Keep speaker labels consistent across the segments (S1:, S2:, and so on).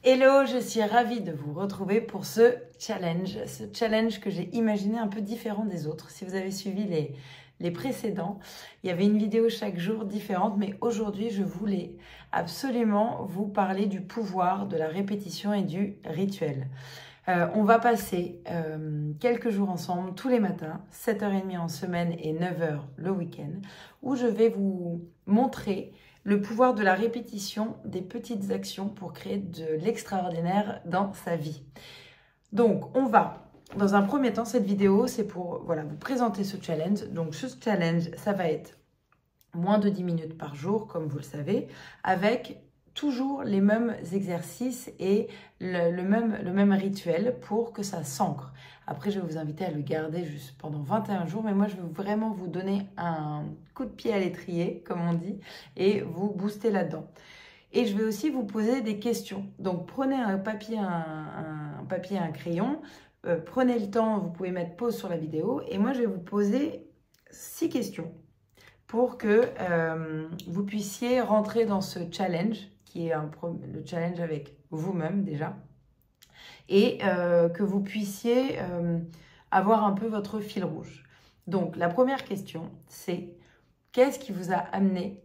S1: Hello, je suis ravie de vous retrouver pour ce challenge que j'ai imaginé un peu différent des autres. Si vous avez suivi les précédents, il y avait une vidéo chaque jour différente, mais aujourd'hui, je voulais absolument vous parler du pouvoir de la répétition et du rituel. On va passer quelques jours ensemble, tous les matins, 7h30 en semaine et 9h le week-end, où je vais vous montrer le pouvoir de la répétition des petites actions pour créer de l'extraordinaire dans sa vie. Donc, on va, dans un premier temps, cette vidéo, c'est pour vous présenter ce challenge. Donc, ce challenge, ça va être moins de 10 minutes par jour, comme vous le savez, avec toujours les mêmes exercices et le même rituel pour que ça s'ancre. Après, je vais vous inviter à le garder juste pendant 21 jours, mais moi, je veux vraiment vous donner un coup de pied à l'étrier, comme on dit, et vous booster là-dedans. Et je vais aussi vous poser des questions. Donc, prenez un papier, un crayon, prenez le temps, vous pouvez mettre pause sur la vidéo, et moi, je vais vous poser 6 questions pour que vous puissiez rentrer dans ce challenge, qui est le challenge avec vous-même déjà, et que vous puissiez avoir un peu votre fil rouge. Donc, la première question, c'est qu'est-ce qui vous a amené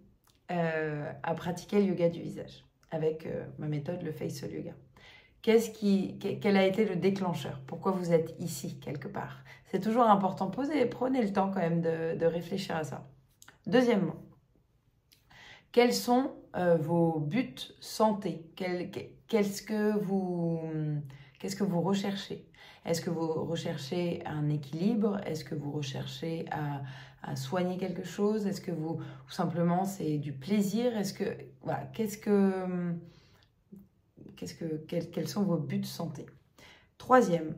S1: à pratiquer le yoga du visage avec ma méthode, le Facial Yoga? Quel a été le déclencheur? Pourquoi vous êtes ici, quelque part? C'est toujours important. Prenez le temps quand même de réfléchir à ça. Deuxièmement, quels sont vos buts santé? Qu'est-ce que vous recherchez? Est-ce que vous recherchez un équilibre? Est-ce que vous recherchez à soigner quelque chose? Est-ce que tout simplement, c'est du plaisir? Quels sont vos buts santé? Troisième,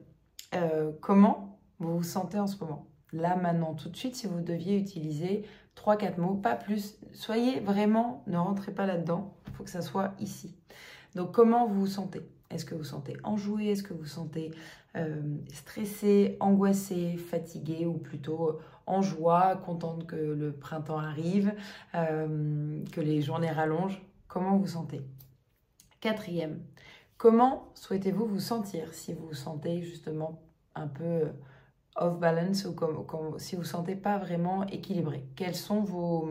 S1: comment vous vous sentez en ce moment? Là, maintenant, tout de suite, si vous deviez utiliser 3-4 mots, pas plus, soyez vraiment, ne rentrez pas là-dedans, il faut que ça soit ici. Donc, comment vous vous sentez? Est-ce que vous sentez enjoué? Est-ce que vous sentez stressé, angoissé, fatigué ou plutôt en joie, contente que le printemps arrive, que les journées rallongent? Comment vous sentez? Quatrième, comment souhaitez-vous vous sentir si vous vous sentez justement un peu off balance ou si vous ne vous sentez pas vraiment équilibré? Quels sont vos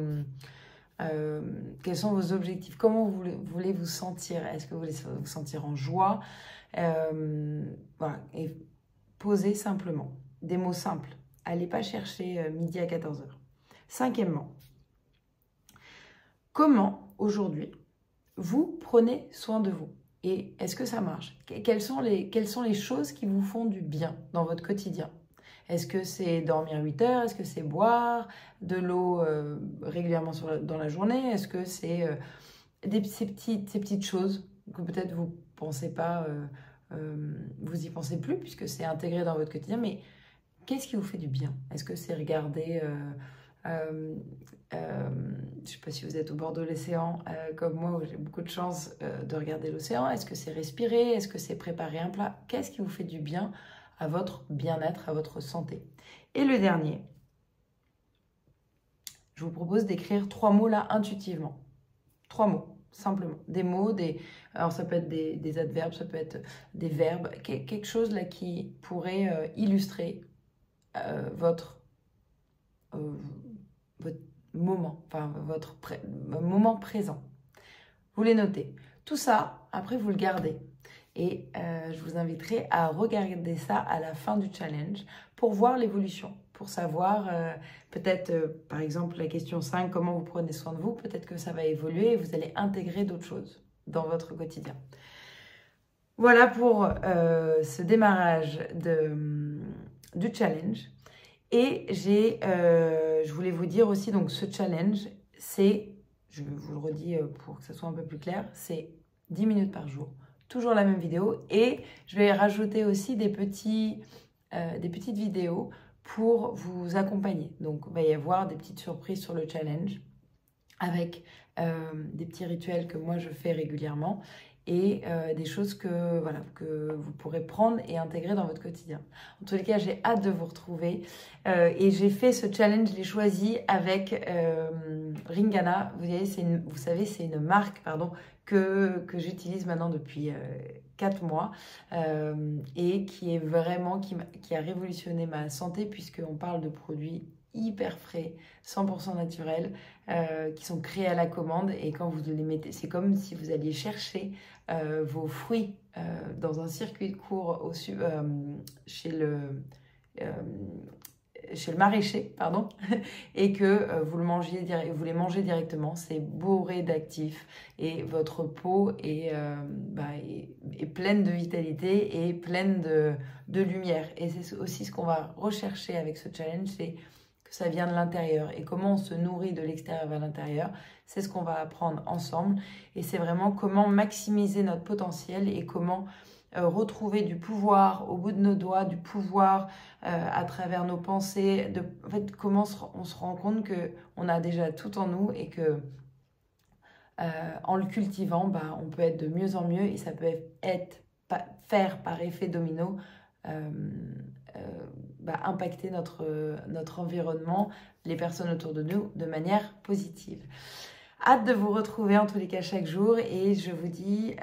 S1: objectifs? Comment vous voulez vous sentir? Est-ce que vous voulez vous sentir en joie? Voilà. Et posez simplement des mots simples. Allez pas chercher midi à 14h. Cinquièmement, comment aujourd'hui vous prenez soin de vous? Et est-ce que ça marche? Quelles sont les choses qui vous font du bien dans votre quotidien? Est-ce que c'est dormir 8 heures? Est-ce que c'est boire de l'eau régulièrement dans la journée? Est-ce que c'est ces petites choses que peut-être vous pensez pas, vous y pensez plus puisque c'est intégré dans votre quotidien, mais qu'est-ce qui vous fait du bien? Est-ce que c'est regarder... je ne sais pas si vous êtes au bord de l'océan comme moi, où j'ai beaucoup de chance de regarder l'océan. Est-ce que c'est respirer? Est-ce que c'est préparer un plat? Qu'est-ce qui vous fait du bien à votre bien-être, à votre santé? Et le dernier, je vous propose d'écrire 3 mots là intuitivement. 3 mots, simplement. Des mots, alors ça peut être des adverbes, ça peut être des verbes, quelque chose là qui pourrait illustrer votre moment, enfin votre moment présent. Vous les notez. Tout ça, après vous le gardez. Et je vous inviterai à regarder ça à la fin du challenge pour voir l'évolution, pour savoir peut-être, par exemple, la question 5, comment vous prenez soin de vous, peut-être que ça va évoluer et vous allez intégrer d'autres choses dans votre quotidien. Voilà pour ce démarrage du challenge. Et je voulais vous dire aussi, donc ce challenge, c'est, je vous le redis pour que ça soit un peu plus clair, c'est 10 minutes par jour, toujours la même vidéo. Et je vais rajouter aussi des petites vidéos pour vous accompagner. Donc, il va y avoir des petites surprises sur le challenge avec des petits rituels que moi je fais régulièrement. et des choses que, voilà, que vous pourrez prendre et intégrer dans votre quotidien. En tous les cas, j'ai hâte de vous retrouver et j'ai fait ce challenge, je l'ai choisi avec Ringana. Vous savez, c'est une marque que j'utilise maintenant depuis 4 mois et qui est vraiment, qui a révolutionné ma santé puisqu'on parle de produits hyper frais, 100% naturels, qui sont créés à la commande et quand vous les mettez, c'est comme si vous alliez chercher vos fruits dans un circuit court chez le maraîcher, pardon, et que vous les mangez directement. C'est bourré d'actifs et votre peau est pleine de vitalité et pleine de lumière. Et c'est aussi ce qu'on va rechercher avec ce challenge, c'est que ça vient de l'intérieur. Et comment on se nourrit de l'extérieur vers l'intérieur, c'est ce qu'on va apprendre ensemble. Et c'est vraiment comment maximiser notre potentiel et comment retrouver du pouvoir au bout de nos doigts, du pouvoir à travers nos pensées, en fait, comment on se rend compte qu'on a déjà tout en nous et que en le cultivant, on peut être de mieux en mieux et ça peut faire par effet domino impacter notre environnement, les personnes autour de nous de manière positive. Hâte de vous retrouver en tous les cas chaque jour et je vous dis,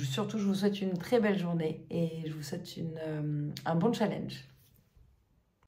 S1: surtout je vous souhaite une très belle journée et je vous souhaite un bon challenge.